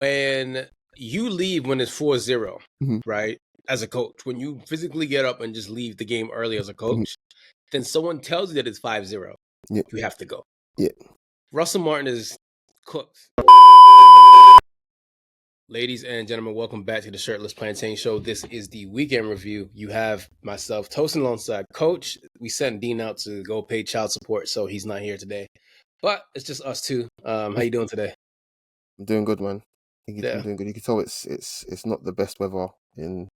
when you leave when it's 4-0, Mhm. right? As a coach, when you physically get up and just leave the game early as a Mhm. coach, then someone tells you that it's 5-0. Yeah. You have to go. Yeah. Russell Martin is cooked. Ladies and gentlemen, welcome back to the Shirtless Plantain Show. This is the weekend review. You have myself, Tosin alongside Coach. We sent Dean out to go pay child support, so he's not here today. But it's just us two. How you doing today? I'm doing good, man. I'm Yeah. doing good. You can tell it's not the best weather in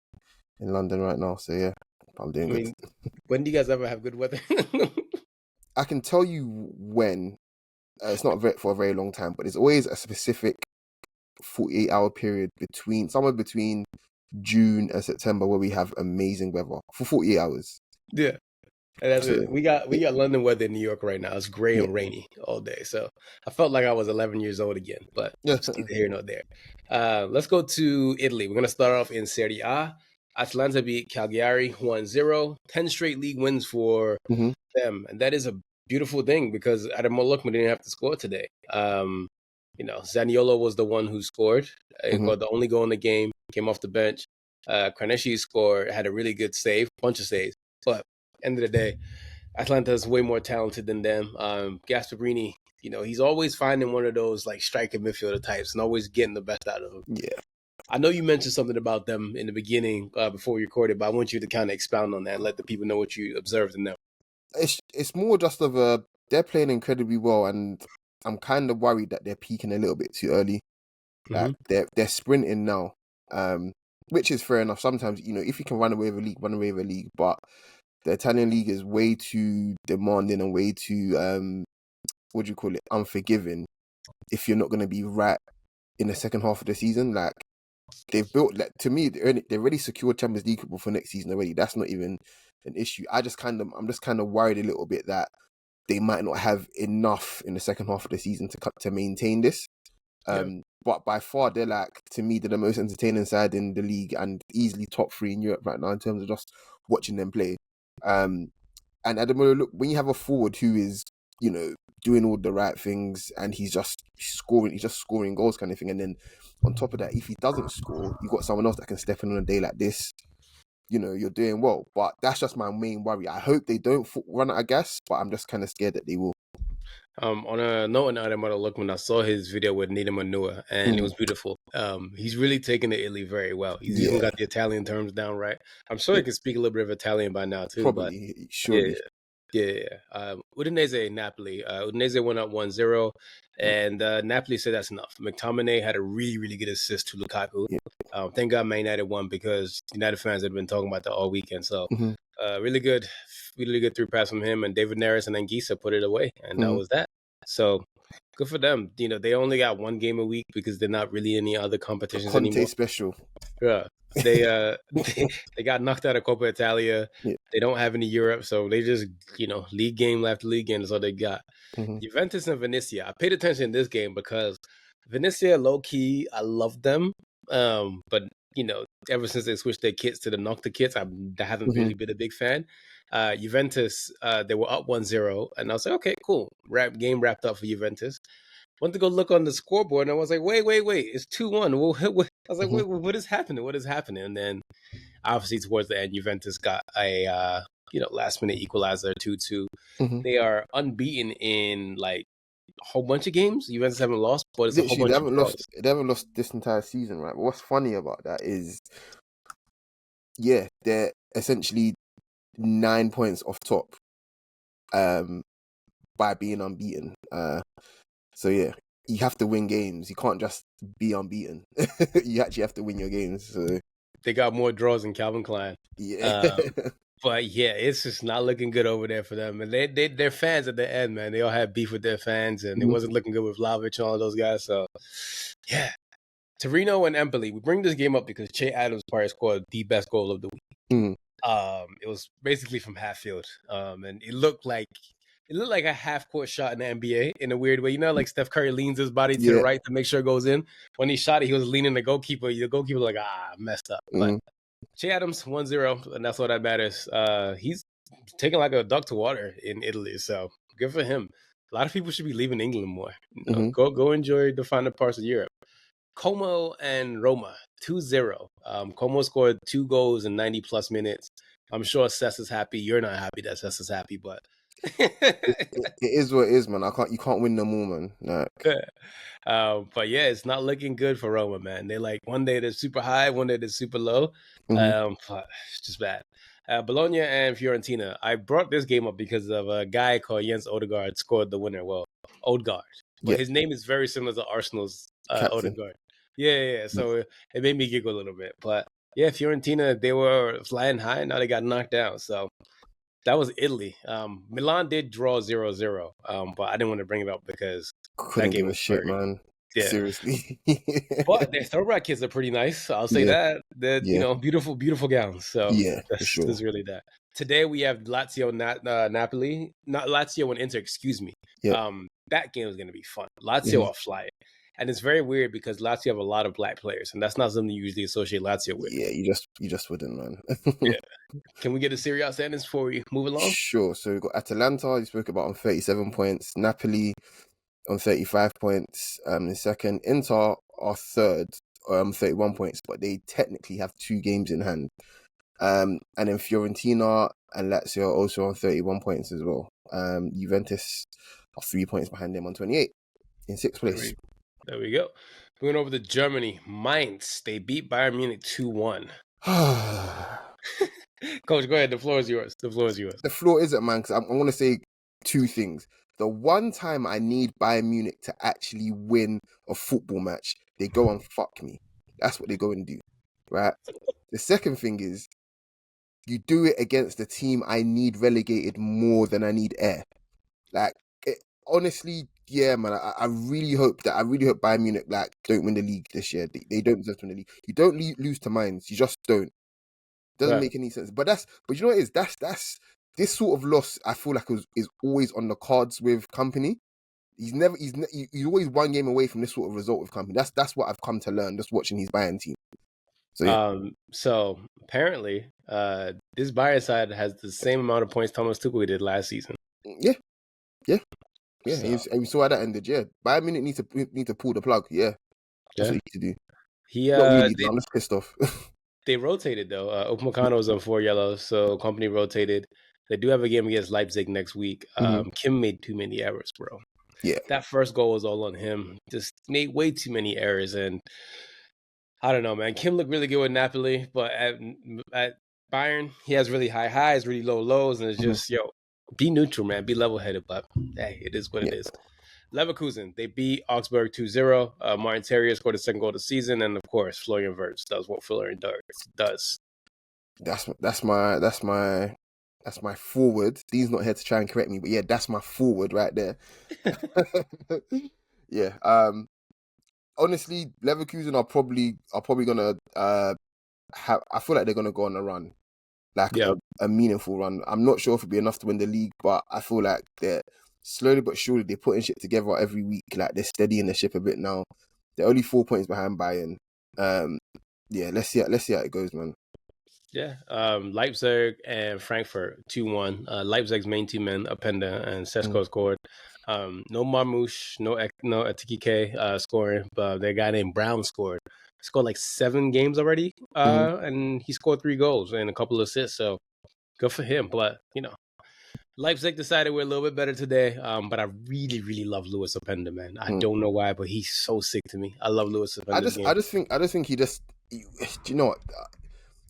London right now. So yeah, I'm doing I good. mean, when do you guys ever have good weather? I can tell you when. It's not for a very long time, but there's always a specific 48-hour period somewhere between June and September where we have amazing weather for 48 hours. Yeah. And that's So it. We got London weather in New York right now. It's gray yeah, and rainy all day. So I felt like I was 11 years old again, but yeah. it's neither here nor there. Let's go to Italy. We're going to start off in Serie A. Atalanta beat Cagliari 1-0. 10 straight league wins for hmm them. And that is a beautiful thing because Adamo Lookman didn't have to score today. Zaniolo was the one who scored. He got the only goal in the game, came off the bench. Carnesci scored, had a really good save, bunch of saves. But end of the day, Atlanta is way more talented than them. Gasparini, he's always finding one of those like striker midfielder types and always getting the best out of them. Yeah. I know you mentioned something about them in the beginning before we recorded, but I want you to kind of expound on that and let the people know what you observed in them. It's more just of they're playing incredibly well, and I'm kind of worried that they're peaking a little bit too early. Like they're sprinting now, which is fair enough. Sometimes if you can run away with a league, run away with a league. But the Italian league is way too demanding and way too what do you call it, unforgiving. If you're not going to be right in the second half of the season, like they've built, like to me, they already secured Champions League football for next season already. That's not even an issue. I'm just kind of worried a little bit that they might not have enough in the second half of the season to maintain this. But by far, they're the most entertaining side in the league and easily top 3 in Europe right now in terms of just watching them play. And at the moment, look, when you have a forward who is, doing all the right things and he's just scoring goals kind of thing. And then on top of that, if he doesn't score, you've got someone else that can step in on a day like this. You're doing well. But that's just my main worry. I hope they don't run out of gas, but I'm just kind of scared that they will. On a note on Adriano Lookman, I saw his video with Nita Manua, and it was beautiful. He's really taken to Italy very well. He's even got the Italian terms down right. I'm sure he can speak a little bit of Italian by now too. Probably, surely. Yeah. Udinese, Napoli. Udinese went up 1-0, and Napoli said that's enough. McTominay had a really, really good assist to Lukaku. Thank God Man United won because United fans had been talking about that all weekend. So really good through pass from him, and David Neres and Anguissa put it away, and that was that. So good for them. They only got one game a week because they're not really in any other competitions anymore. Special. Yeah. They got knocked out of Coppa Italia. Yeah. They don't have any Europe, so they just league game after league game is all they got. Juventus and Venezia. I paid attention in this game because Venezia, low key, I love them. But ever since they switched their kits to the Nocta kits, I haven't really been a big fan. Juventus, they were up 1-0, and I was like, okay, cool. Game wrapped up for Juventus. Went to go look on the scoreboard, and I was like, wait, it's 2-1. I was like, wait, what is happening? What is happening? And then, obviously, towards the end, Juventus got a last-minute equalizer, 2-2. They are unbeaten in like a whole bunch of games. Juventus haven't lost, but it's Literally, a whole bunch of they haven't lost this entire season, right? But what's funny about that is, they're essentially 9 points off top, by being unbeaten. So you have to win games. You can't just be unbeaten. You actually have to win your games. So They got more draws than Calvin Klein. yeah. But it's just not looking good over there for them. And their fans at the end, man, they all had beef with their fans, and it wasn't looking good with Vlahovic and all those guys. So, Torino and Empoli. We bring this game up because Che Adams probably scored the best goal of the week. It was basically from half field, and it looked like a half-court shot in the NBA in a weird way. Like Steph Curry leans his body to the right to make sure it goes in. When he shot it, he was leaning the goalkeeper. The goalkeeper was like, messed up. But Che Adams, 1-0, and that's all that matters. He's taking like a duck to water in Italy, so good for him. A lot of people should be leaving England more. Go enjoy the finer parts of Europe. Como and Roma 2-0. Como scored 2 goals in 90 plus minutes. I'm sure Cess is happy. You're not happy that Cess is happy, but It is what it is, man. You can't win no more, man. Like, but yeah, it's not looking good for Roma, man. They like one day they're super high, one day they're super low. But it's just bad. Bologna and Fiorentina. I brought this game up because of a guy called Jens Odegaard scored the winner. Well, Odegaard, but yeah, his name is very similar to Arsenal's captain. Odegaard. Yeah. So it made me giggle a little bit. But yeah, Fiorentina, they were flying high. Now they got knocked down. So that was Italy. Milan did draw 0-0, but I didn't want to bring it up because that Couldn't game give a was shit, very, man. yeah. Seriously. But their throwback kids are pretty nice. I'll say Yeah, that. They're, yeah, beautiful, beautiful gowns. So for that's sure. really that. Today we have Lazio, Napoli, not Lazio and Inter. Excuse me. Yeah. That game is going to be fun. Lazio are flying, and it's very weird because Lazio have a lot of black players, and that's not something you usually associate Lazio with. Yeah, you just wouldn't, man. Yeah. Can we get a Serie A standings before we move along? Sure. So we've got Atalanta, you spoke about, on 37 points. Napoli on 35 points. In second. Inter are third, 31 points, but they technically have 2 games in hand. And then Fiorentina and Lazio are also on 31 points as well. Juventus are 3 points behind them on 28 in 6th place. There we go. Going over to Germany, Mainz, they beat Bayern Munich 2-1. Coach, go ahead. The floor is yours. The floor is it, man, because I want to say 2 things. The one time I need Bayern Munich to actually win a football match, they go and fuck me. That's what they go and do, right? The second thing is, you do it against the team I need relegated more than I need air. Like, honestly, yeah, man. I really hope Bayern Munich don't win the league this year. They don't deserve to win the league. You don't lose to Mainz. You just don't. Doesn't make any sense. But you know what it is? That's this sort of loss. I feel like is always on the cards with Company. He's always one game away from this sort of result with Company. That's what I've come to learn just watching his Bayern team. So yeah. So apparently, this Bayern side has the same amount of points Thomas Tuchel did last season. Yeah. So. And we saw how that ended. Yeah, Bayern Munich need to pull the plug. Yeah, that's what you need to do. Not really. I'm just pissed off. They rotated though. Upamecano was on 4 yellows, so Company rotated. They do have a game against Leipzig next week. Kim made too many errors, bro. Yeah, that first goal was all on him. Just made way too many errors, and I don't know, man. Kim looked really good with Napoli, but at Bayern, he has really high highs, really low lows, and it's just be neutral, man. Be level headed, but hey, it is what it is. Leverkusen, they beat Augsburg 2-0. Martin Terrier scored the second goal of the season, and of course, Florian Wirtz does what Florian does. That's my forward. Dean's not here to try and correct me, but yeah, that's my forward right there. Yeah. Honestly, Leverkusen are probably gonna I feel like they're gonna go on a run, like a meaningful run. I'm not sure if it'll be enough to win the league, but I feel like they're slowly but surely they're putting shit together every week. Like, they're steadying the ship a bit now. They're only 4 points behind Bayern. Yeah, let's see how it goes, man. Yeah, Leipzig and Frankfurt 2-1. Leipzig's main two men, Openda and Sesko scored. No Marmouche, no Etikike scoring, but their guy named Brown scored. He scored like 7 games already, and he scored 3 goals and a couple of assists. So good for him. But Leipzig decided we're a little bit better today. But I really, really love Louis Openda, man. I don't know why, but he's so sick to me. I love Louis Openda. I just think he just. Do you know what?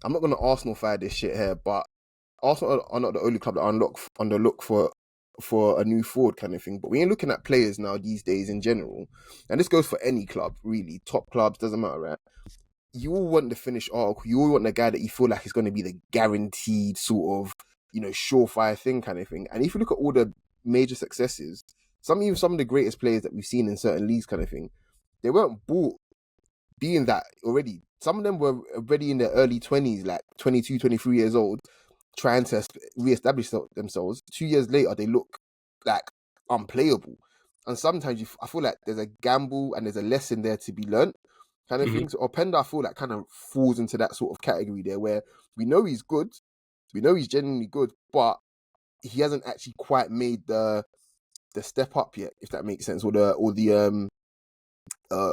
I'm not gonna Arsenal-fire this shit here, but Arsenal are not the only club that are on the look for a new forward kind of thing. But when you're looking at players now these days in general, and this goes for any club really, top clubs, doesn't matter, right? You all want the finished article. You all want the guy that you feel like is going to be the guaranteed sort of, surefire thing kind of thing. And if you look at all the major successes, some of the greatest players that we've seen in certain leagues kind of thing, they weren't bought being that already. Some of them were already in their early 20s, like 22, 23 years old, trying to re-establish themselves. 2 years later, they look like unplayable. And sometimes I feel like there's a gamble and there's a lesson there to be learnt, kind of thing. So Openda, I feel like, kind of falls into that sort of category there, where we know he's good, we know he's genuinely good, but he hasn't actually quite made the step up yet, if that makes sense, or the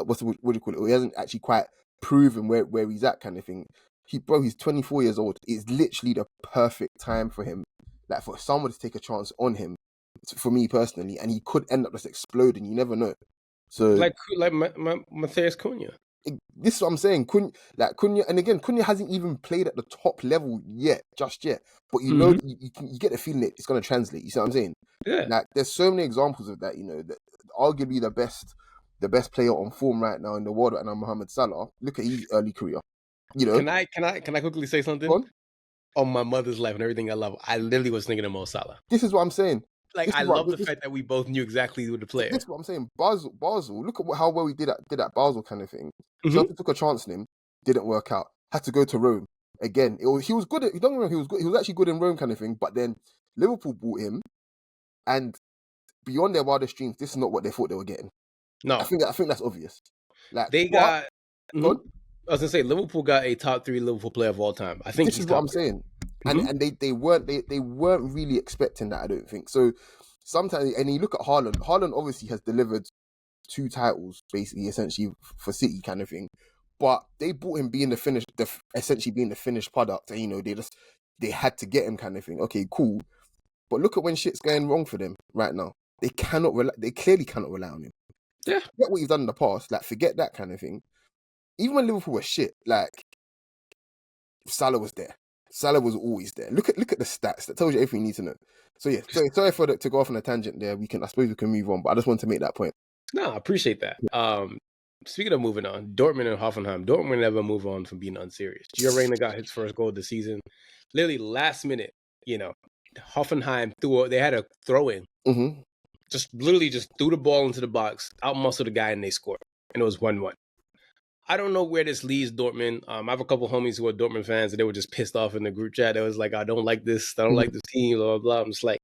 what do you call it? Or he hasn't actually quite proven where he's at, kind of thing. He's 24 years old. It's literally the perfect time for him, like for someone to take a chance on him. For me personally, and he could end up just exploding. You never know. So like Matthias Cunha. This is what I'm saying. Cunha, and again, Cunha hasn't even played at the top level just yet. But you know, you get the feeling that it's going to translate. You see what I'm saying? Yeah. Like, there's so many examples of that. You know, that arguably the best player on form right now in the world right now, Mohamed Salah. Look at his early career. You know, Can I quickly say something? On my mother's life and everything I love, I literally was thinking of Mo Salah. This is what I'm saying. Like, I love the fact that we both knew exactly who the player. This is what I'm saying. Basel. Look at how well he did at Basel, kind of thing. Chelsea took a chance on him, didn't work out. Had to go to Rome again. He was good. Don't get me wrong, he was good. He was actually good in Rome, kind of thing. But then Liverpool bought him, and beyond their wildest dreams, this is not what they thought they were getting. No, I think that's obvious. Like, they got. I was gonna say Liverpool got a top 3 Liverpool player of all time. I think this is what I'm saying. And they weren't really expecting that, I don't think. So sometimes, and you look at Haaland. Haaland obviously has delivered 2 titles, basically, essentially for City, kind of thing. But they bought him being essentially being the finished product, and you know they had to get him, kind of thing. Okay, cool. But look at when shit's going wrong for them right now. They clearly cannot rely on him. Yeah, forget what he's done in the past. Like, forget that kind of thing. Even when Liverpool was shit, like, Salah was there. Salah was always there. Look at the stats. That tells you everything you need to know. So yeah, sorry to go off on a tangent there. I suppose we can move on, but I just want to make that point. No, I appreciate that. Speaking of moving on, Dortmund and Hoffenheim. Dortmund never move on from being unserious. Gio Reyna got his first goal of the season. Literally last minute, you know, Hoffenheim they had a throw-in. Just threw the ball into the box, outmuscled the guy, and they scored. And it was 1-1. I don't know where this leaves Dortmund. I have a couple homies who are Dortmund fans, and they were just pissed off in the group chat. They was like, I don't like this. I don't like this team, blah, blah, blah. I'm just like,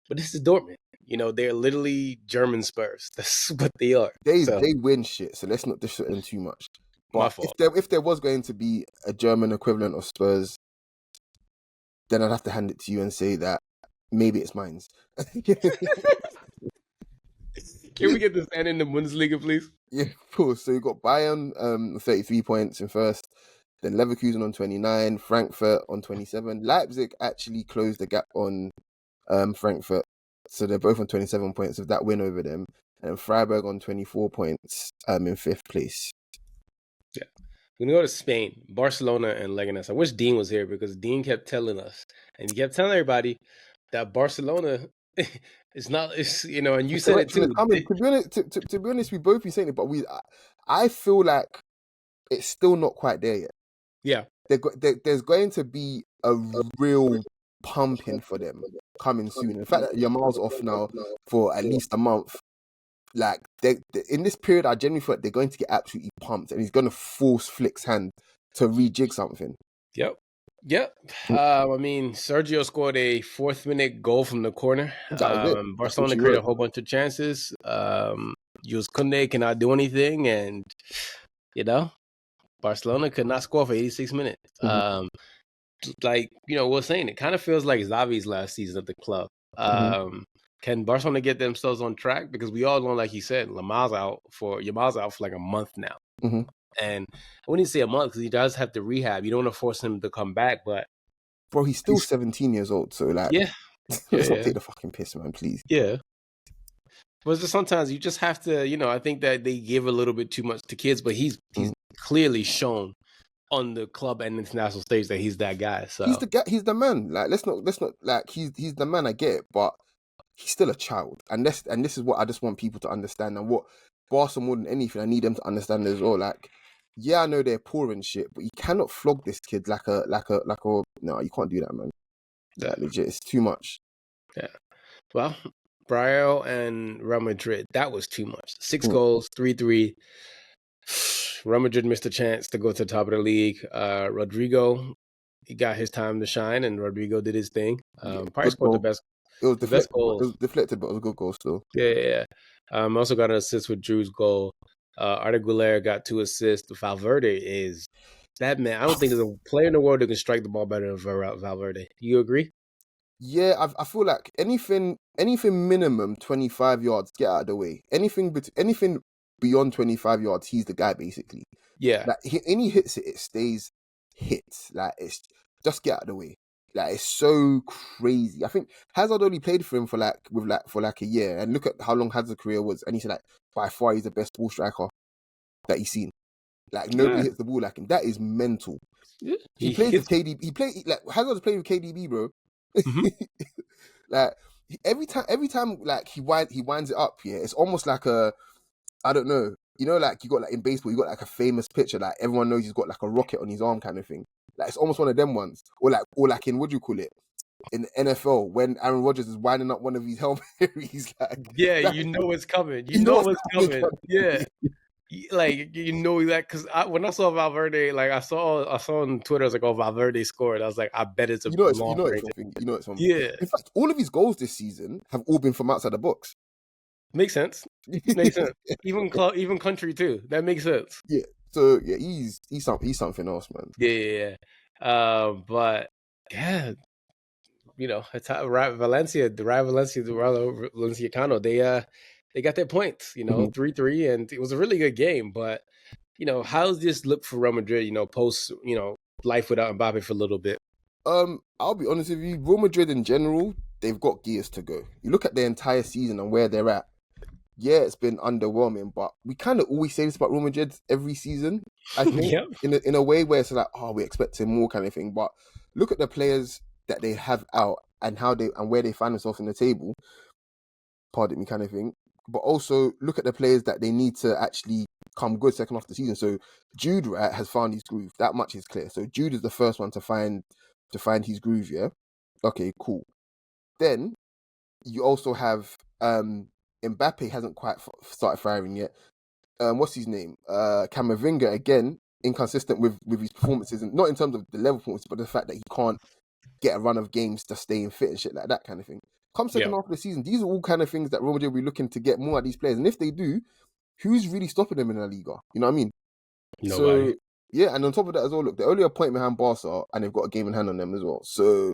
but this is Dortmund. You know, they're literally German Spurs. That's what they are. They win shit, so let's not dish it in too much. But if there was going to be a German equivalent of Spurs, then I'd have to hand it to you and say that maybe it's mine. Can we get this end in the Bundesliga, please? Yeah, of course. So you got Bayern 33 points in first, then Leverkusen on 29, Frankfurt on 27. Leipzig actually closed the gap on Frankfurt, so they're both on 27 points of that win over them, and Freiburg on 24 points in 5th place. Yeah. We're going to go to Spain, Barcelona and Leganes. I wish Dean was here because Dean kept telling us, and he kept telling everybody that Barcelona is not, you know, and you said it too. To be honest, we both be saying it, but I feel like it's still not quite there yet. Yeah. There's going to be a real pumping for them coming soon. In fact, Yamal's off now for at least a month. Like, in this period, I genuinely feel like they're going to get absolutely pumped, and he's going to force Flick's hand to rejig something. Yep. I mean, Sergio scored a 4th-minute goal from the corner. Barcelona created a whole bunch of chances. Jules Koundé cannot do anything, and, you know, Barcelona could not score for 86 minutes. Like, you know, we're saying, it kind of feels like Xavi's last season at the club. Can Barcelona get themselves on track? Because we all know, like he said, Yamal's out for like a month now. And I wouldn't say a month because he does have to rehab. You don't want to force him to come back, but bro, he's still 17 years old. So like, let's not take the fucking piss, man, please. Yeah. But just sometimes you just have to, you know, I think that they give a little bit too much to kids, but he's clearly shown on the club and international stage that he's that guy. So he's the man. Like, let's not like, he's the man. I get it, but he's still a child, and this is what I just want people to understand, and what Barca more than anything, I need them to understand as well. Like, yeah, I know they're poor and shit, but you cannot flog this kid like a no, you can't do that, man. Yeah. Like, legit, it's too much. Yeah. Well, Real and Real Madrid, that was too much. 6 goals, 3-3. Real Madrid missed a chance to go to the top of the league. Rodrigo, he got his time to shine, and Rodrigo did his thing. Probably scored the best. It was deflected. It was deflected, but it was a good goal still. Yeah. Also got an assist with Drew's goal. Arda Güler got 2 assists. Valverde is that man. I don't think there's a player in the world that can strike the ball better than Valverde. Do you agree? Yeah, I feel like anything minimum 25 yards, get out of the way. Anything beyond 25 yards, he's the guy basically. Yeah. Like any hits it stays hit. Like it's just get out of the way. Like it's so crazy. I think Hazard only played for him for like a year, and look at how long Hazard's career was, and he said like by far he's the best ball striker that he's seen. Like nobody hits the ball like him. That is mental. Yeah. He plays with KDB. He played like Hazard's playing with KDB, bro. Mm-hmm. Like every time like he winds it up. Yeah, it's almost like a, I don't know. You know, like you got like in baseball, you got like a famous pitcher, like everyone knows he's got like a rocket on his arm kind of thing. Like it's almost one of them ones, or like in what do you call it? In the NFL, when Aaron Rodgers is winding up one of his helmet, he's like, yeah, you know it's coming. You know it's coming. Yeah. Like you know that because when I saw Valverde, like I saw on Twitter, I was like, "Oh, Valverde scored." I was like, "I bet it's a long range." You know it's something. Yeah. In fact, all of his goals this season have all been from outside the box. Makes sense. Makes sense. Even country too. That makes sense. Yeah. So yeah, he's something else, man. Yeah. But yeah, you know, Valencia, the Valenciano, they got their points, you know, 3-3, and it was a really good game. But, you know, how's this look for Real Madrid, you know, post, you know, life without Mbappe for a little bit? I'll be honest with you, Real Madrid in general, they've got gears to go. You look at their entire season and where they're at. Yeah, it's been underwhelming, but we kind of always say this about Real Madrid every season. I think in a way where it's like, oh, we're expecting more kind of thing. But look at the players that they have out and where they find themselves in the table. Pardon me, kind of thing. But also look at the players that they need to actually come good second half of the season. So Jude has found his groove. That much is clear. So Jude is the first one to find his groove. Yeah. Okay. Cool. Then you also have Mbappe hasn't quite started firing yet. What's his name? Camavinga again, inconsistent with his performances, and not in terms of the level performance, but the fact that he can't get a run of games to staying fit and shit like that kind of thing. Come second half of the season, these are all kind of things that Real Madrid will be looking to get more at these players, and if they do, who's really stopping them in LaLiga? You know what I mean? Nobody. So yeah, and on top of that as well, look, they're only a point behind Barca, and they've got a game in hand on them as well. So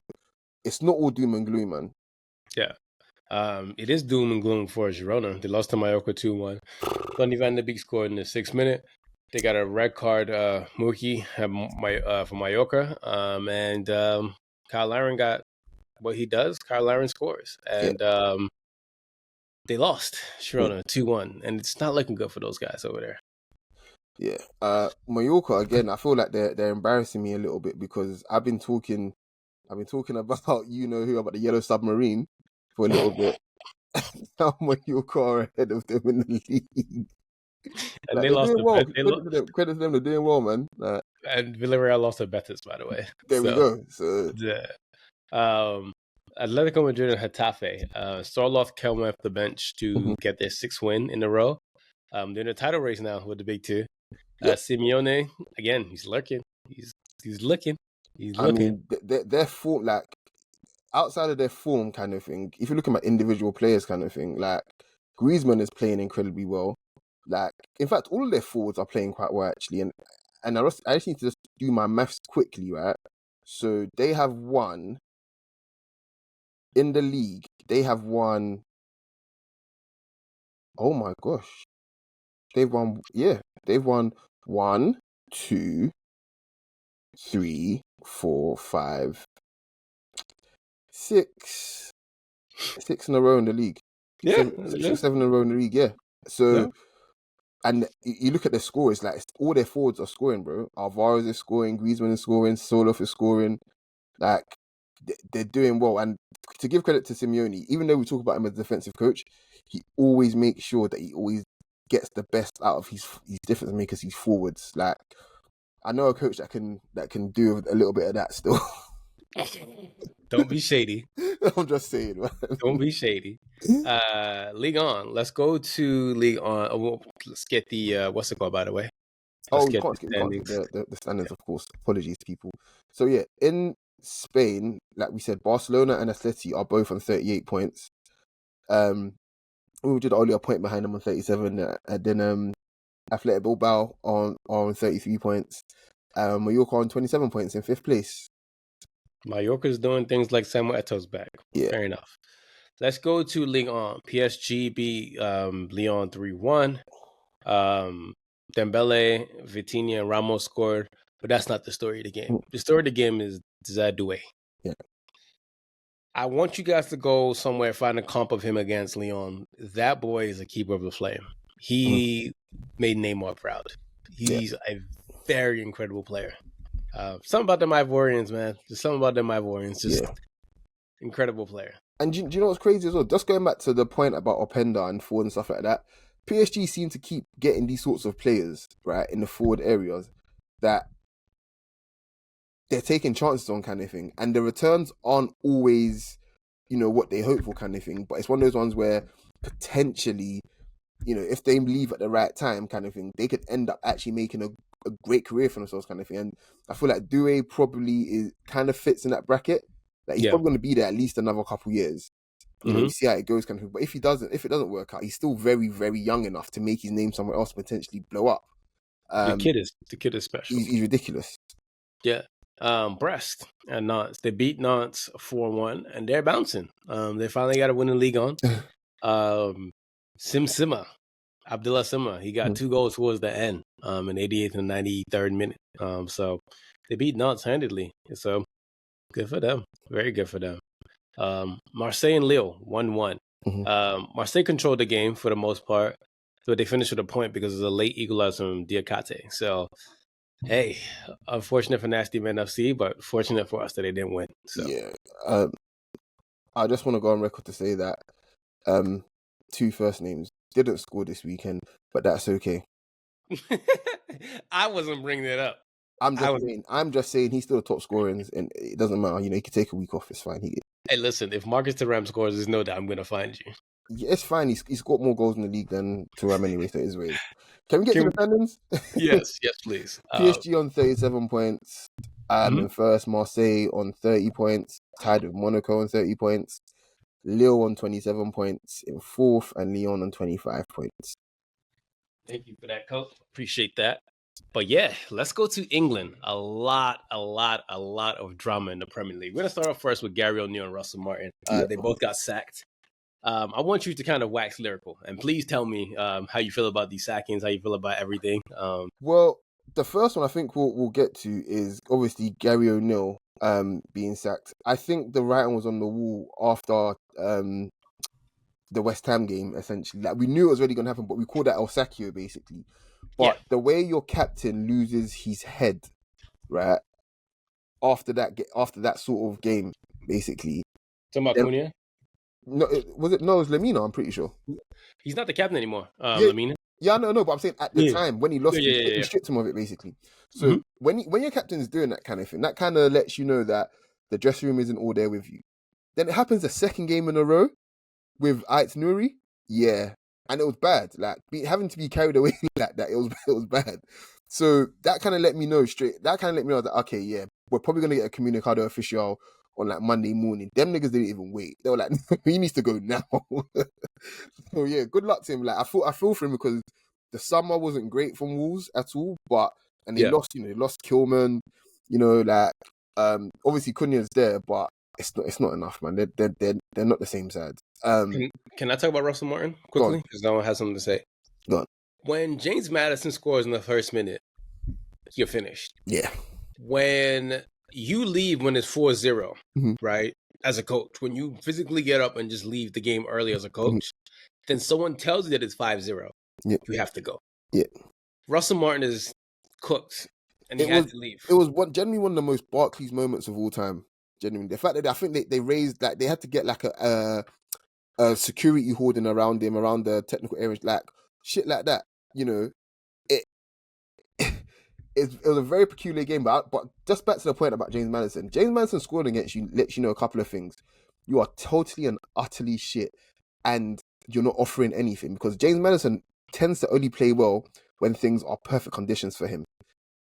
it's not all doom and gloom, man. Yeah. It is doom and gloom for Girona. They lost to Mallorca 2-1. Donny van de Beek scored in the 6th minute. They got a red card, Mookie for Mallorca. And Kyle Larin got what he does. Kyle Larin scores. And they lost Girona 2-1. And it's not looking good for those guys over there. Yeah. Mallorca, again, I feel like they're embarrassing me a little bit because I've been talking about, you know who, about the Yellow Submarine for a little bit. Now Mallorca are ahead of them in the league. And they lost well. Credit to them, they're doing well, man. And Villarreal lost to Betis, by the way. There we go. So yeah. Atletico Madrid and Getafe. Sorloth came off the bench to get their 6th win in a row. They're in the title race now with the big two. Simeone, again, he's lurking. He's looking. I mean, their form, like outside of their form kind of thing, if you're looking at individual players kind of thing, like Griezmann is playing incredibly well. Like, in fact, all of their forwards are playing quite well, actually. And I just need to just do my maths quickly, right? So they have won in the league. They have won. Oh my gosh. They've won. Yeah. They've won 1, 2, 3, 4, 5, 6. 6 in a row in the league. Yeah. 7 in a row in the league, yeah. So, and you look at their scores, like all their forwards are scoring, bro. Alvarez is scoring, Griezmann is scoring, Soloff is scoring. Like, they're doing well. And to give credit to Simeone, even though we talk about him as a defensive coach, he always makes sure that he always gets the best out of his difference makers, his forwards. Like, I know a coach that can do a little bit of that still. Don't be shady. I'm just saying, man. Don't be shady. Ligue 1. Let's go to Ligue 1. Let's get the what's it called, by the way? You can't skip the standards, of course. Apologies, people. So yeah, in Spain, like we said, Barcelona and Atleti are both on 38 points. We did only a point behind them on 37, and then Athletic Bilbao on 33 points. Mallorca on 27 points in 5th place. Mallorca's doing things like Samuel Eto'o's back. Yeah. Fair enough. Let's go to Ligue 1. PSG beat Lyon 3-1. Dembele, Vitinha, and Ramos scored, but that's not the story of the game. The story of the game is Zadoué. Yeah. I want you guys to go somewhere, find a comp of him against Lyon. That boy is a keeper of the flame. He made Neymar proud. He's a very incredible player. Something about them Ivorians, man. Just something about them Ivorians. Just incredible player. And do you know what's crazy as well? Just going back to the point about Openda and forward and stuff like that, PSG seem to keep getting these sorts of players, right, in the forward areas that they're taking chances on kind of thing. And the returns aren't always, what they hope for kind of thing. But it's one of those ones where potentially, if they leave at the right time kind of thing, they could end up actually making a great career for themselves kind of thing. And I feel like Doué probably kind of fits in that bracket. Like he's probably going to be there at least another couple years. You see how it goes kind of thing. But if it doesn't work out, he's still very, very young enough to make his name somewhere else, potentially blow up. The kid is special. He's ridiculous. Yeah. Brest and Nantes. They beat Nantes 4-1 and they're bouncing. They finally got a winning league on. Sima, Abdullah Sima, he got 2 goals towards the end, in 88th and 93rd minute. So they beat Nantes handedly. So good for them. Very good for them. Marseille and Lille 1-1. Marseille controlled the game for the most part, but they finished with a point because of a late equalizer from Diakate. So, hey, unfortunate for Nasty Men FC, but fortunate for us that they didn't win. So. Yeah. I just want to go on record to say that 2 first names didn't score this weekend, but that's okay. I wasn't bringing it up. I'm just saying he's still the top scorer, and it doesn't matter. He can take a week off. It's fine. Hey, listen, if Marcus Thuram scores, there's no doubt I'm going to find you. Yeah, it's fine. He's got more goals in the league than Thuram anyway, so it is weird. Can we get to the standings? Yes, please. PSG on 37 points. In first, Marseille on 30 points, tied with Monaco on 30 points. Lille on 27 points in fourth, and Lyon on 25 points. Thank you for that, Coach. Appreciate that. But yeah, let's go to England. A lot of drama in the Premier League. We're going to start off first with Gary O'Neill and Russell Martin. They both got sacked. I want you to kind of wax lyrical, and please tell me how you feel about these sackings, how you feel about everything. Well, the first one I think we'll get to is obviously Gary O'Neill being sacked. I think the writing was on the wall after the West Ham game, essentially. Like, we knew it was already going to happen, but we called that El Sacchio, basically. But the way your captain loses his head, right, after that sort of game, basically. Talking about Cunha? No, it was Lemina, I'm pretty sure. He's not the captain anymore, Lemina. Yeah, no, but I'm saying at the time when he lost, he stripped him of it, basically. So when your captain's doing that kind of thing, that kind of lets you know that the dressing room isn't all there with you. Then it happens the second game in a row with Ait Nouri. Yeah. And it was bad. Like, having to be carried away like that, it was bad. So that kind of let me know that, okay, yeah, we're probably going to get a comunicado official on like Monday morning. Them niggas didn't even wait. They were like, he needs to go now. So yeah, good luck to him. Like, I feel for him because the summer wasn't great from Wolves at all, and they lost, they lost Kilman, obviously Cunha's there, but it's not enough, man. They're not the same sides. Can I talk about Russell Martin quickly? Because no one has something to say. Go on. When James Maddison scores in the first minute, you're finished. Yeah. When you leave when it's 4-0, right, as a coach, when you physically get up and just leave the game early as a coach, then someone tells you that it's 5-0, you have to go. Yeah. Russell Martin is cooked, and he had to leave. It was generally one of the most Barclays moments of all time. Genuinely, the fact that I think they raised, like, they had to get like a security hoarding around him, around the technical areas, like shit like that. It was a very peculiar game. But just back to the point about James Maddison. James Maddison scoring against you lets you know a couple of things. You are totally and utterly shit, and you're not offering anything, because James Maddison tends to only play well when things are perfect conditions for him.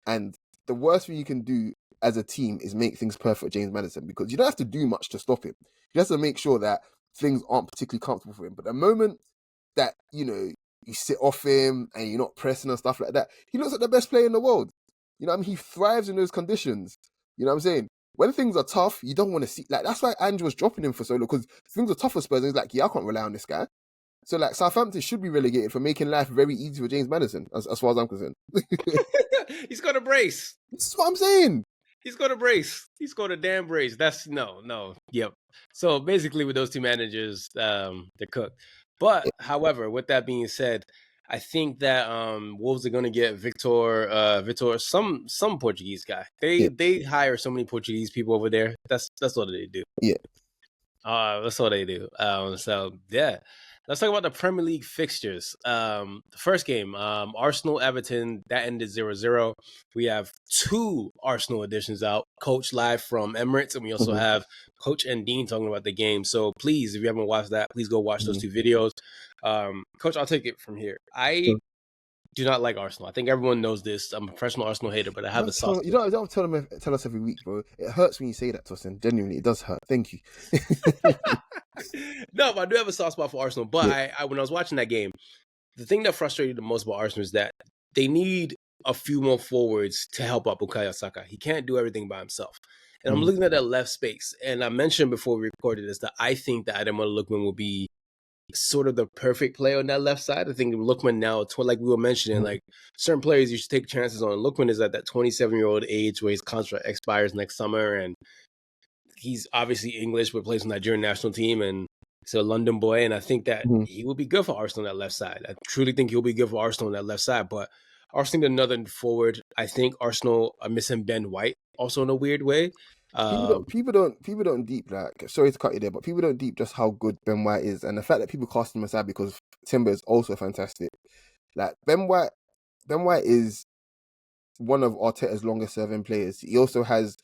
And the worst thing you can do as a team is make things perfect for James Maddison, because you don't have to do much to stop him. You have to make sure that things aren't particularly comfortable for him. But the moment that, you sit off him and you're not pressing and stuff like that, he looks like the best player in the world. He thrives in those conditions. You know what I'm saying? When things are tough, you don't want to see, like, that's why Ange was dropping him for so long, because things are tough for Spurs, and he's like, yeah, I can't rely on this guy. So like Southampton should be relegated for making life very easy for James Maddison, as far as I'm concerned. He's got a brace. This is what I'm saying. He's got a brace. He's got a damn brace. That's no. Yep. So basically, with those two managers, they're cooked. But however, with that being said, I think that Wolves are going to get Victor, some Portuguese guy. They hire so many Portuguese people over there. That's what they do. Yeah. That's what they do. So yeah. Let's talk about the Premier League fixtures. The first game, Arsenal-Everton, that ended 0-0. We have two Arsenal editions out, Coach live from Emirates, and we also have Coach and Dean talking about the game. So please, if you haven't watched that, please go watch those two videos. Coach, I'll take it from here. I do not like Arsenal. I think everyone knows this. I'm a professional Arsenal hater, but I have a soft. You don't tell us every week, bro. It hurts when you say that, Tosin. Genuinely, it does hurt. Thank you. No, but I do have a soft spot for Arsenal. But I when I was watching that game, the thing that frustrated the most about Arsenal is that they need a few more forwards to help out Bukayo Saka. He can't do everything by himself. And I'm looking at that left space. And I mentioned before we recorded this that I think that Adriano Lookman will be sort of the perfect player on that left side. I think Lookman now, like we were mentioning, like certain players you should take chances on. Lookman is at that 27-year-old age where his contract expires next summer. And he's obviously English, but plays on the Nigerian national team. And he's a London boy. And I think that he will be good for Arsenal on that left side. I truly think he'll be good for Arsenal on that left side. But Arsenal need another forward. I think Arsenal are missing Ben White also in a weird way. People don't deep, like, sorry to cut you there, but people don't deep just how good Ben White is, and the fact that people cast him aside because Timber is also fantastic. Like Ben White is one of Arteta's longest serving players. He also has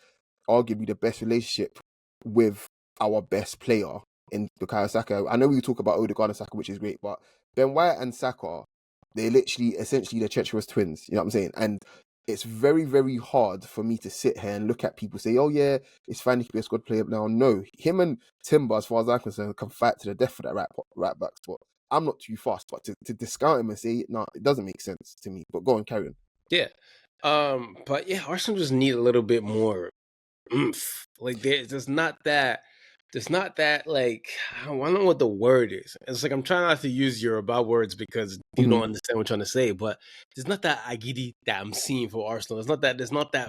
arguably the best relationship with our best player in Bukayo Saka. I know we talk about Odegaard and Saka, which is great, but Ben White and Saka, they're essentially the treacherous twins. You know what I'm saying? And it's very, very hard for me to sit here and look at people say, oh yeah, it's fine, he could be a squad player now. No, him and Timber, as far as I'm concerned, can fight to the death for that right back spot. I'm not too fast, but to discount him and say, no, it doesn't make sense to me. But go on, carry on. Yeah. But yeah, Arsenal just need a little bit more oomph. Like there's not that like, I don't know what the word is. It's like I'm trying not to use Yoruba words because you don't understand what I'm trying to say, but there's not that agidi that I'm seeing for Arsenal. There's not that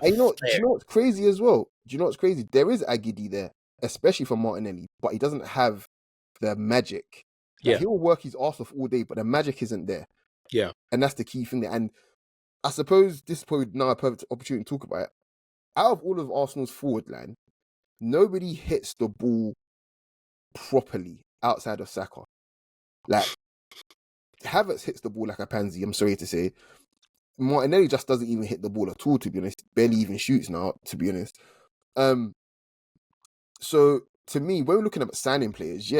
do you know what's crazy as well? Do you know what's crazy? There is agidi there, especially for Martinelli, but he doesn't have the magic. Like, he'll work his arse off all day, but the magic isn't there. Yeah. And that's the key thing there. And I suppose this is probably now a perfect opportunity to talk about it. Out of all of Arsenal's forward line, nobody hits the ball properly outside of Saka. Like, Havertz hits the ball like a pansy, I'm sorry to say. Martinelli just doesn't even hit the ball at all, to be honest. Barely even shoots now, to be honest. So, to me, when we're looking at signing players,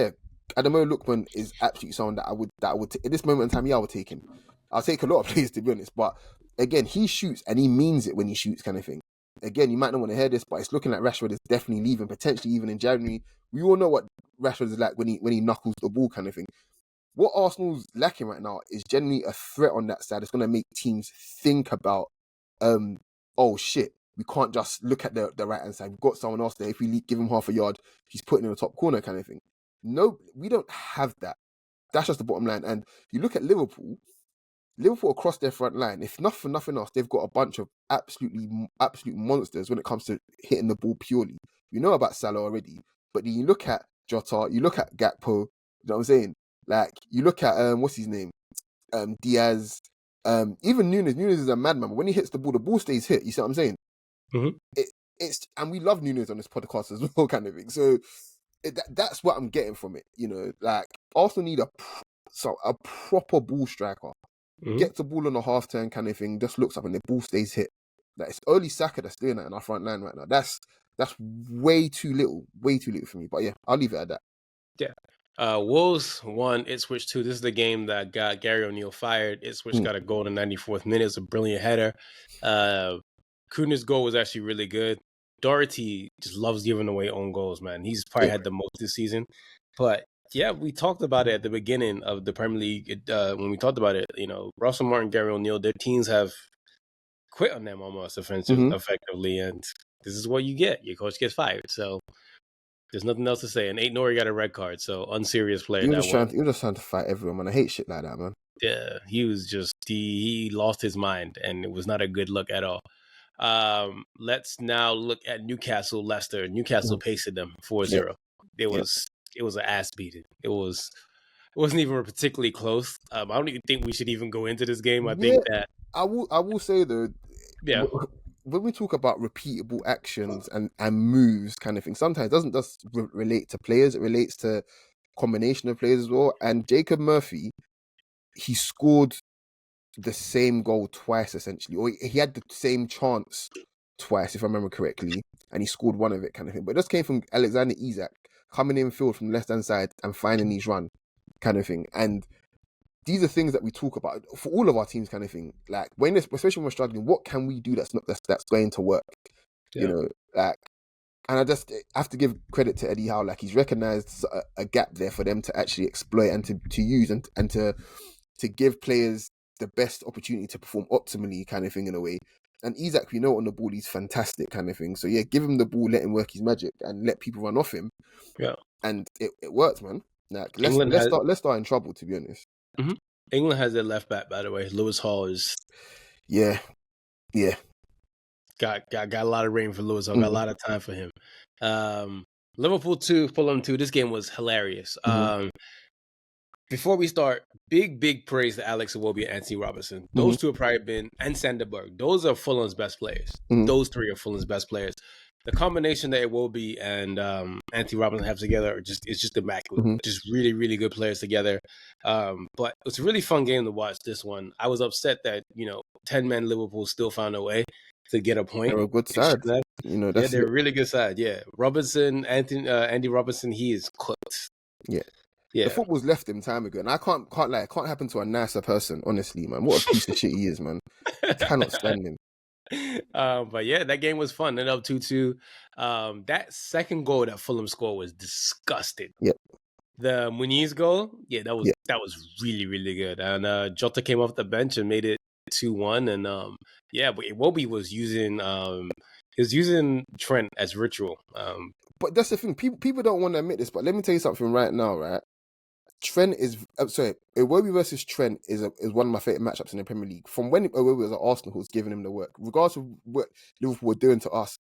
Adamo Lookman is absolutely someone that I would at this moment in time, I would take him. I'll take a lot of players, to be honest. But, again, he shoots and he means it when he shoots, kind of thing. Again, you might not want to hear this, but it's looking like Rashford is definitely leaving, potentially even in January. We all know what Rashford is like when he knuckles the ball, kind of thing. What Arsenal's lacking right now is generally a threat on that side. It's going to make teams think about, oh shit, we can't just look at the right-hand side. We've got someone else there. If we give him half a yard, he's putting in the top corner, kind of thing. No, we don't have that. That's just the bottom line. And you look at Liverpool across their front line, if not for nothing else, they've got a bunch of absolute monsters when it comes to hitting the ball purely. You know about Salah already, but then you look at Jota, you look at Gakpo, you know what I'm saying? Like, you look at, what's his name? Diaz, even Nunes. Nunes is a madman, but when he hits the ball stays hit. You see what I'm saying? And we love Nunes on this podcast as well, kind of thing. So that's what I'm getting from it. You know, like, Arsenal need a proper ball striker. Gets the ball on the half turn, kind of thing, just looks up and the ball stays hit. Like, it's only Saka that's doing that in our front line right now. That's way too little for me. But yeah, I'll leave it at that. Yeah. Wolves won, Ipswich 2. This is the game that got Gary O'Neill fired. Ipswich got a goal in the 94th minute. It's a brilliant header. Kuna's goal was actually really good. Doherty just loves giving away own goals, man. He's probably had the most this season. But yeah, we talked about it at the beginning of the Premier League. When we talked about it, you know, Russell Martin, Gary O'Neill, their teams have quit on them almost effectively. And this is what you get. Your coach gets fired. So There's nothing else to say. And Nori got a red card, so unserious player He was that just one. trying to fight everyone, man. I hate shit like that, man. Yeah, he was just he lost his mind, and it was not a good look at all. Let's now look at Newcastle Leicester. Newcastle pasted them 4-0. It was an ass beating. It wasn't even particularly close. I don't even think we should even go into this game. I think that I will say though, yeah, when we talk about repeatable actions and moves kind of thing, sometimes it doesn't just relate to players, it relates to combination of players as well. And Jacob Murphy, he scored the same goal twice essentially, or he had the same chance twice if I remember correctly, and he scored one of it kind of thing. But it just came from Alexander Isak coming in field from the left hand side and finding his run kind of thing. And these are things that we talk about for all of our teams kind of thing. Like especially when we're struggling, what can we do that's going to work? yeah. You know, like, and I just have to give credit to Eddie Howe. Like, he's recognized a gap there for them to actually exploit and to use and to give players the best opportunity to perform optimally kind of thing in a way. And Isak, we know on the ball, he's fantastic kind of thing. So yeah, give him the ball, let him work his magic and let people run off him. Yeah. And it worked, man. Like, let's start in trouble, to be honest. Mm-hmm. England has their left back, by the way. Lewis Hall is got a lot of rain for Lewis Hall. Got a lot of time for him. Liverpool 2, Fulham 2. This game was hilarious. Before we start, big praise to Alex Iwobi and Anthony Robinson. Those two have probably been, and Sanderberg. Those are Fulham's best players. Those three are Fulham's best players. The combination that Iwobi and Anthony Robinson have together is just immaculate. Just really, really good players together. But it's a really fun game to watch, this one. I was upset that, 10-man Liverpool still found a way to get a point. They're a good side. They're a really good side. Yeah. Robinson, Andy Robinson, he is cooked. Yeah. The football's left him time ago, and I can't lie. It can't happen to a nicer person, honestly, man. What a piece of shit he is, man. I cannot stand him. But yeah, that game was fun. Ended up 2-2. That second goal that Fulham scored was disgusting. Yep. The Muniz goal, that was really, really good. And Jota came off the bench and made it 2-1. And but Iwobi was using Trent as ritual. But that's the thing. People don't want to admit this, but let me tell you something right now, right? Iwobi versus Trent is one of my favorite matchups in the Premier League. From when Iwobi was at Arsenal, who was giving him the work, regardless of what Liverpool were doing to us,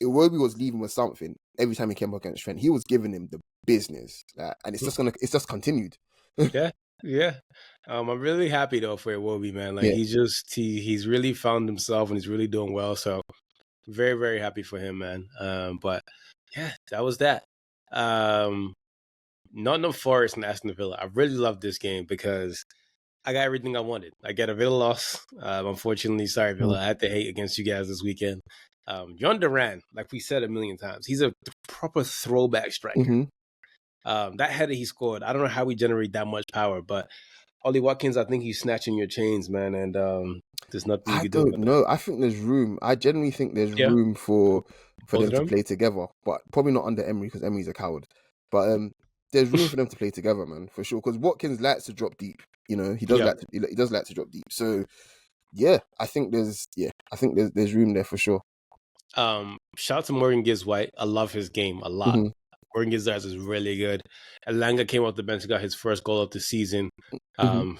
Iwobi was leaving with something every time he came up against Trent. He was giving him the business, and it's just continued. Yeah. I'm really happy though for Iwobi, man. Like he's really found himself and he's really doing well. So very, very happy for him, man. But yeah, that was that. Nottingham Forest and Aston Villa. I really love this game because I got everything I wanted. I got a Villa loss. Unfortunately, sorry, Villa. I had to hate against you guys this weekend. John Duran, like we said a million times, he's a proper throwback striker. That header he scored, I don't know how we generate that much power, but Ollie Watkins, I think he's snatching your chains, man, and there's nothing you can do. I don't know. I think there's room. I genuinely think there's room for them to play together, but probably not under Emery because Emery's a coward. But there's room for them to play together, man, for sure. Because Watkins likes to drop deep. He does like to drop deep. So yeah, I think there's room there for sure. Shout out to Morgan Gibbs White. I love his game a lot. Morgan Gibbs White is really good. Elanga came off the bench and got his first goal of the season.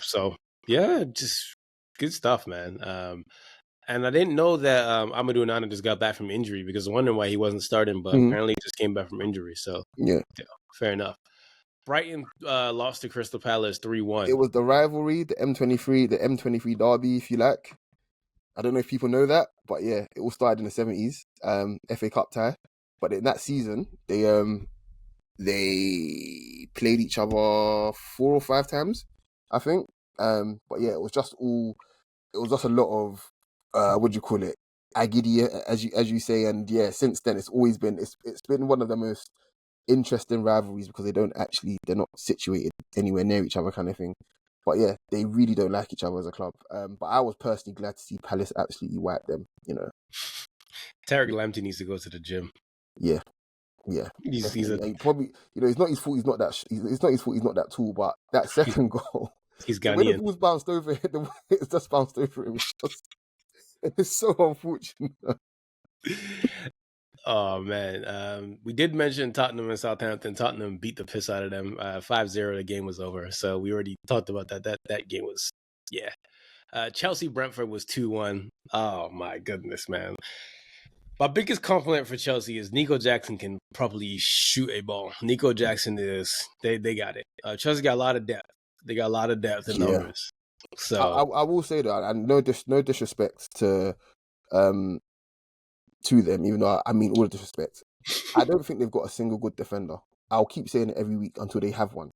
So yeah, just good stuff, man. And I didn't know that Amadou Onana just got back from injury because I was wondering why he wasn't starting, but apparently he just came back from injury. So yeah, fair enough. Brighton lost to Crystal Palace 3-1. It was the rivalry, the M23 derby, if you like. I don't know if people know that, but yeah, it all started in the 70s, FA Cup tie. But in that season, they played each other 4 or 5 times, I think. But yeah, it was just a lot of agony, as you say, and yeah, since then it's been one of the most interesting rivalries because they're not situated anywhere near each other kind of thing. But yeah, they really don't like each other as a club. But I was personally glad to see Palace absolutely wipe them, Tarek Lamptey needs to go to the gym. Yeah. He's probably, it's not his fault he's not that tall, but that second goal, he's Ghanaian. When the ball's bounced over, it's just bounced over him. It's so unfortunate. Oh man, we did mention Tottenham and Southampton. Tottenham beat the piss out of them 5-0. The game was over, so we already talked about that. That game was yeah. Chelsea Brentford was 2-1. Oh my goodness, man. My biggest compliment for Chelsea is Nico Jackson can probably shoot a ball. Nico Jackson is they got it. Chelsea got a lot of depth. They got a lot of depth in Yeah. numbers. I So will say that, and no disrespect to them, even though I mean all the disrespect. I don't think they've got a single good defender. I'll keep saying it every week until they have one.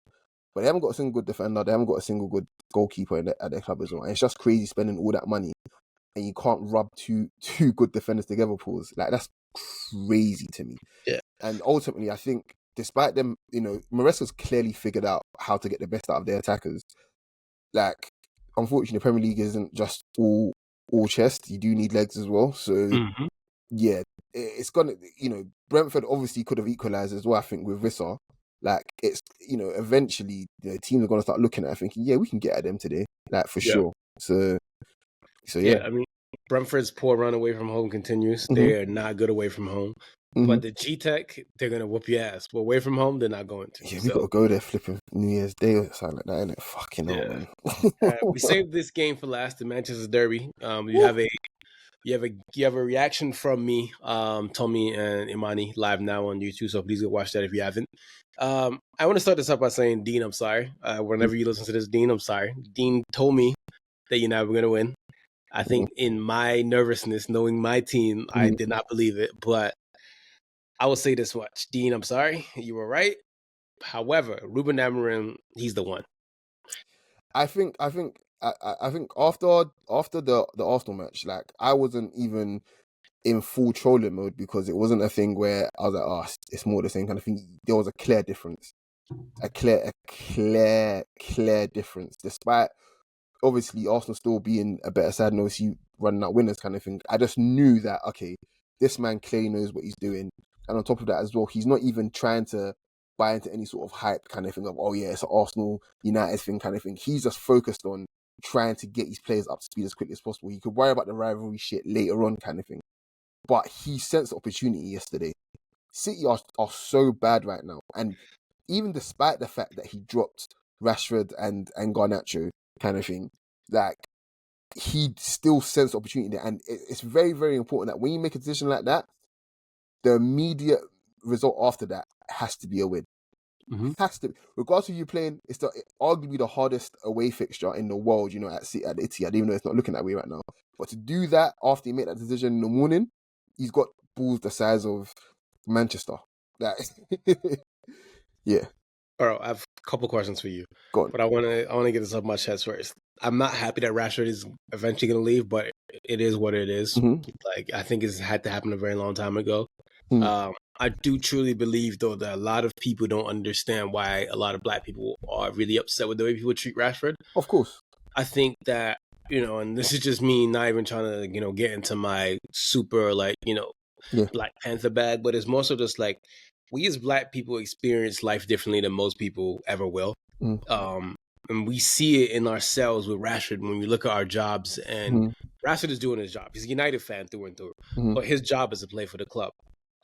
But they haven't got a single good defender. They haven't got a single good goalkeeper at their club as well. And it's just crazy spending all that money and you can't rub two good defenders together. Pause. Like that's crazy to me. yeah, And ultimately, I think despite them, Maresca's clearly figured out how to get the best out of their attackers. Like, unfortunately, the Premier League isn't just all chest. You do need legs as well. So yeah, it's gonna. Brentford obviously could have equalised as well. I think with Visser. Like it's eventually teams are gonna start looking at it thinking, yeah, we can get at them today, like for sure. So yeah. I mean, Brentford's poor run away from home continues. They are not good away from home. But the G-Tech, they're gonna whoop your ass. But away from home, they're not going to. Yeah, we gotta go there flipping New Year's Day or something like that, innit? Fucking hell, man. We saved this game for last, the Manchester Derby. You have a reaction from me, Tommy and Imani live now on YouTube. So please go watch that if you haven't. I want to start this up by saying, Dean, I'm sorry. Whenever you listen to this, Dean, I'm sorry. Dean told me that you're never gonna win. I think in my nervousness, knowing my team, I did not believe it. But I will say this much, Dean, I'm sorry. You were right. However, Ruben Amorim, he's the one. I think after the Arsenal match, like I wasn't even in full trolling mode because it wasn't a thing where I was like, oh, it's more the same kind of thing. There was a clear difference, a clear difference. Despite obviously Arsenal still being a better side and obviously running out winners kind of thing, I just knew that okay, this man clearly knows what he's doing, and on top of that as well, he's not even trying to buy into any sort of hype kind of thing of, oh yeah, it's an Arsenal United thing kind of thing. He's just focused on trying to get his players up to speed as quickly as possible. He could worry about the rivalry shit later on kind of thing. But he sensed opportunity yesterday. City are so bad right now. And even despite the fact that he dropped Rashford and Garnacho kind of thing, like he still sensed opportunity there. And it's very, very important that when you make a decision like that, the immediate result after that has to be a win. Has to, regardless of you playing, it's arguably the hardest away fixture in the world. At the Etihad, even though it's not looking that way right now. But to do that after you make that decision in the morning, he's got balls the size of Manchester. Like, yeah. All right, I have a couple questions for you. Go on. But I want to get this off my chest first. I'm not happy that Rashford is eventually going to leave, but it is what it is. Like I think it's had to happen a very long time ago. I do truly believe, though, that a lot of people don't understand why a lot of black people are really upset with the way people treat Rashford. Of course. I think that, and this is just me not even trying to, get into my super, Black Panther bag, but it's more so just like we as black people experience life differently than most people ever will. And we see it in ourselves with Rashford when we look at our jobs. And Rashford is doing his job. He's a United fan through and through. But his job is to play for the club.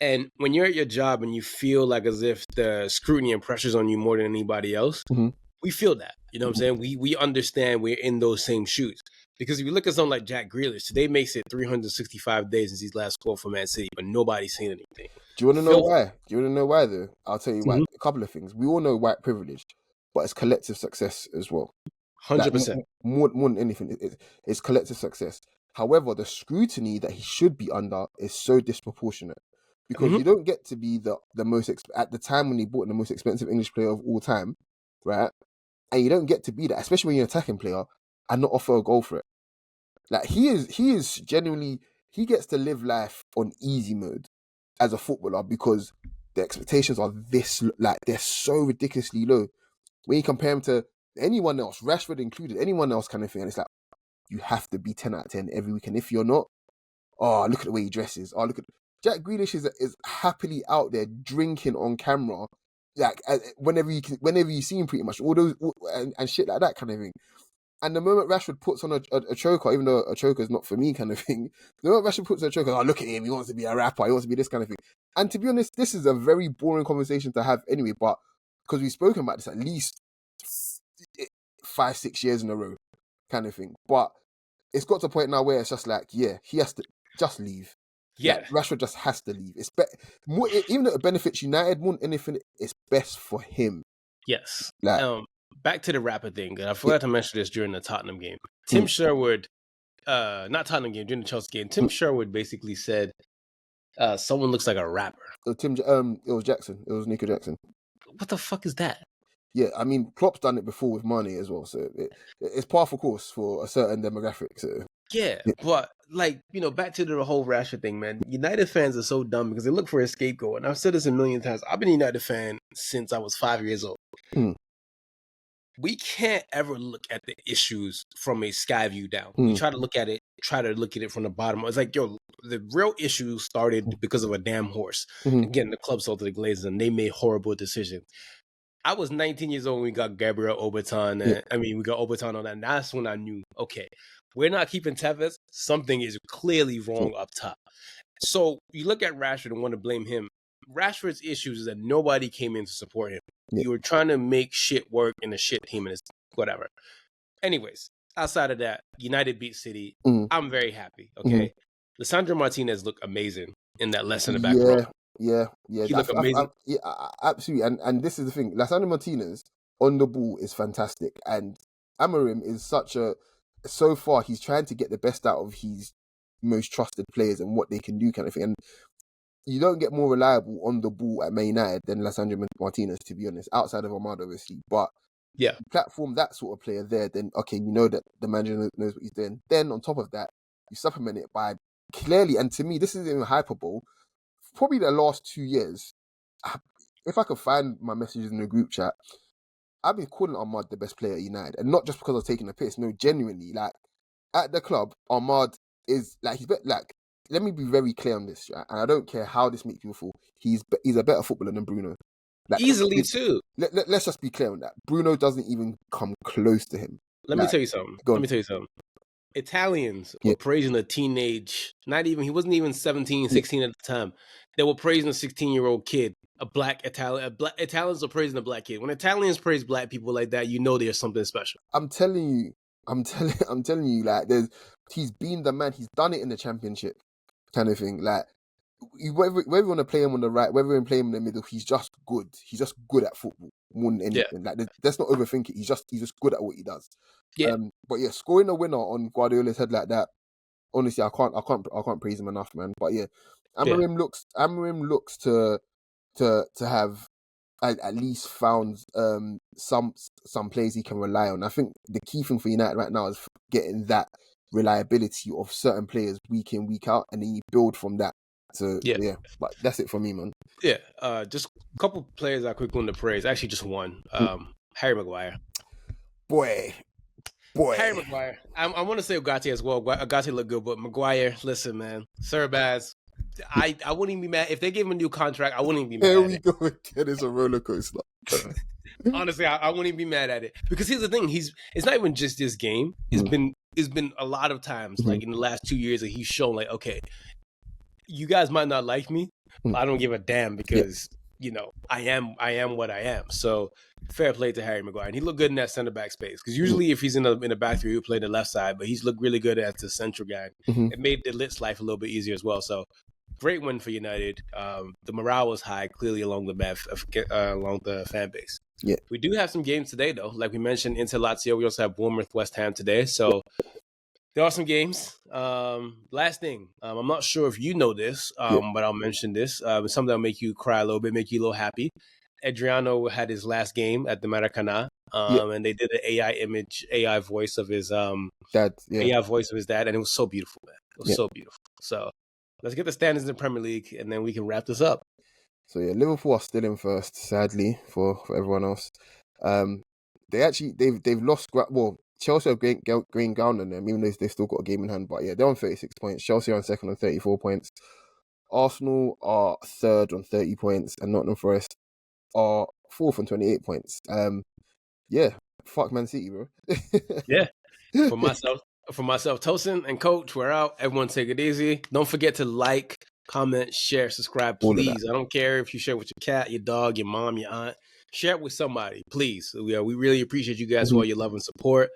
And when you're at your job and you feel like as if the scrutiny and pressure's on you more than anybody else, we feel that. You know what I'm saying? We understand we're in those same shoes. Because if you look at something like Jack Grealish, today makes it 365 days since he's last scored for Man City, but nobody's seen anything. Do you want to know why? Do you want to know why, though? I'll tell you why. A couple of things. We all know white privilege, but it's collective success as well. 100%. Like, more than anything, it's collective success. However, the scrutiny that he should be under is so disproportionate. Because you don't get to be the most, at the time when he bought the most expensive English player of all time, right? And you don't get to be that, especially when you're an attacking player, and not offer a goal for it. Like, he is genuinely, he gets to live life on easy mode as a footballer because the expectations are they're so ridiculously low. When you compare him to anyone else, Rashford included, anyone else kind of thing, and it's like, you have to be 10 out of 10 every week. And if you're not, look at the way he dresses. Look at Jack Grealish is happily out there drinking on camera, like whenever you see him, pretty much all those and shit like that kind of thing. And the moment Rashford puts on a choker, even though a choker is not for me kind of thing, the moment Rashford puts on a choker, oh, look at him, he wants to be a rapper, he wants to be this kind of thing. And to be honest, this is a very boring conversation to have anyway, but because we've spoken about this at least 5-6 years in a row kind of thing. But it's got to a point now where it's just like, yeah, he has to just leave. Yeah. Like, Rashford just has to leave. It's even though it benefits United more than anything, it's best for him. Yes. Like, back to the rapper thing. I forgot to mention this during the Tottenham game. Tim Sherwood, not Tottenham game, during the Chelsea game, Tim Sherwood basically said, someone looks like a rapper. It was Jackson. It was Nico Jackson. What the fuck is that? Yeah, I mean, Klopp's done it before with Mane as well, so it's par for course for a certain demographic. So yeah, but like, back to the whole Rashford thing, man. United fans are so dumb because they look for a scapegoat, and I've said this a million times. I've been a United fan since I was 5 years old. We can't ever look at the issues from a sky view down. We try to look at it from the bottom. It's like, yo, the real issue started because of a damn horse. Again, the club sold to the Glazers, and they made horrible decisions. I was 19 years old when we got Gabriel Obertan. We got Obertan on that. And that's when I knew, okay, we're not keeping Tevez. Something is clearly wrong up top. So you look at Rashford and want to blame him. Rashford's issues is that nobody came in to support him. You were trying to make shit work in a shit team, and it's whatever. Anyways, outside of that, United beat City. I'm very happy, okay? Lisandro Martinez looked amazing in that less in the back row. Yeah. He looked amazing. Absolutely. And this is the thing. Lisandro Martinez on the ball is fantastic. And Amorim is so far, he's trying to get the best out of his most trusted players and what they can do kind of thing. And you don't get more reliable on the ball at Man United than Lisandro Martinez, to be honest, outside of Ahmad, obviously. But platform that sort of player there, then, okay, you know that the manager knows what he's doing. Then on top of that, you supplement it by clearly, and to me, this isn't even hyperbole, probably the last 2 years, if I could find my messages in the group chat, I've been calling Ahmad the best player at United. And not just because I was taking a piss. No, genuinely, like, at the club, Ahmad is, like, let me be very clear on this, right? And I don't care how this makes people feel. He's a better footballer than Bruno. Like, easily, too. Let's just be clear on that. Bruno doesn't even come close to him. Let me tell you something. Italians were praising a teenage, he wasn't even 17, 16 at the time. They were praising a 16-year-old kid, a black Italian. Italians are praising a black kid. When Italians praise black people like that, you know there's something special. I'm telling you, like, he's been the man. He's done it in the Championship, kind of thing. Like, whether you want to play him on the right, whether you want to play him in the middle, he's just good. He's just good at football more than anything. Like, let's not overthink it. He's just good at what he does. But yeah, scoring a winner on Guardiola's head like that, honestly, I can't praise him enough, man. But yeah, Amorim looks to have at least found some players he can rely on. I think the key thing for United right now is getting that reliability of certain players week in, week out, and then you build from that. So yeah, but that's it for me, man. Yeah, just a couple players I quickly want to praise. Actually, just one. Harry Maguire. Boy. Harry Maguire. I want to say Ugarte as well. Ugarte looked good, but Maguire, listen, man. Sir Baz, I wouldn't even be mad. If they gave him a new contract, I wouldn't even be mad. Here we go again. It's a roller coaster. Honestly, I wouldn't even be mad at it. Because here's the thing. It's not even just this game. It's been a lot of times, like in the last 2 years, that he's shown, like, okay, you guys might not like me, but I don't give a damn because, I am what I am. So fair play to Harry Maguire. And he looked good in that center back space. Because usually if he's in the back three, he'll play the left side, but he's looked really good as the central guy. It made the Lit's life a little bit easier as well. So great win for United. The morale was high, clearly along the fan base. Yeah. We do have some games today, though. Like we mentioned, Inter Lazio. We also have Bournemouth, West Ham today. So there are some games. Last thing, I'm not sure if you know this, but I'll mention this. It's something that'll make you cry a little bit, make you a little happy. Adriano had his last game at the Maracanã, and they did an AI voice of his dad. AI voice of his dad, and it was so beautiful, man. It was so beautiful. So let's get the standings in the Premier League, and then we can wrap this up. So yeah, Liverpool are still in first, sadly for everyone else. They've lost. Well, Chelsea have gained ground on them, even though they've still got a game in hand. But yeah, they're on 36 points. Chelsea are on second on 34 points. Arsenal are third on 30 points, and Nottingham Forest are fourth on 28 points. Yeah, fuck Man City, bro. Yeah. For myself, Tosin and Coach, we're out. Everyone take it easy. Don't forget to like, comment, share, subscribe, All of that. please. I don't care if you share with your cat, your dog, your mom, your aunt. Share it with somebody, please. We really appreciate you guys for all your love and support.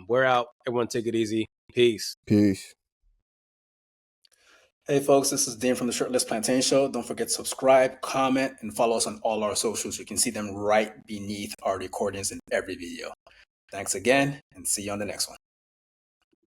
We're out. Everyone take it easy. Peace. Peace. Hey folks, this is Dean from the Shirtless Plantain Show. Don't forget to subscribe, comment, and follow us on all our socials. You can see them right beneath our recordings in every video. Thanks again, and see you on the next one.